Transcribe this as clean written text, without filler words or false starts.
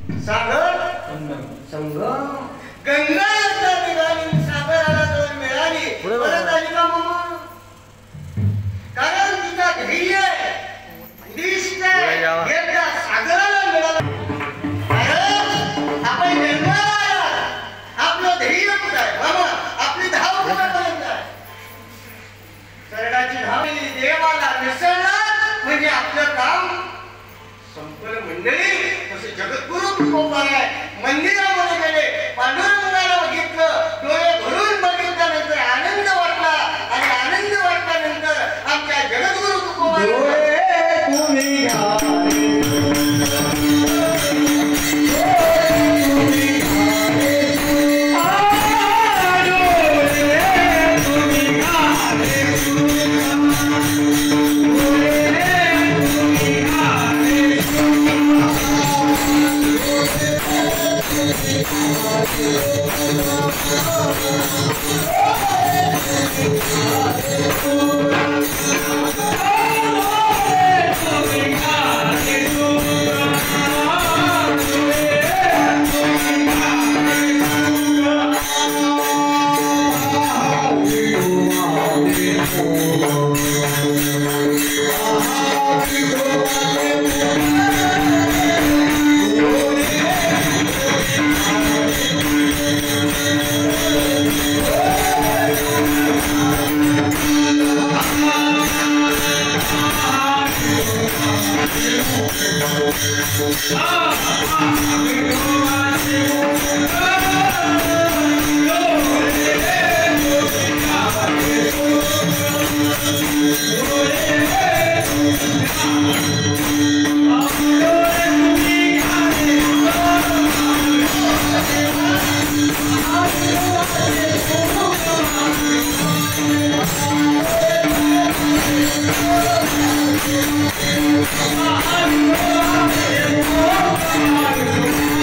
सागर संगम गंगा एकदा निघाली सागराला जाऊन मिळाली परत आली का मग कारण तिचा धैर्य उद्दिष्ट एकदा सागराला मिळालं कारण आपण गंगाला आपलं धैर्य कुठं आहे बाबा आपली धाव कुठपर्यंत आहे सरडाची धाव देवाला मिसळला म्हणजे आपलं काम संपूर्ण मंडळी तसे जगद्गुरु तुकोबार आहे मंदिरामध्ये गेले पांडुरंगाला बघितलं डोळे भरून बघितल्यानंतर आनंद वाटला आणि आनंद वाटल्यानंतर आमच्या जगद्गुरु तुकोबार Oh,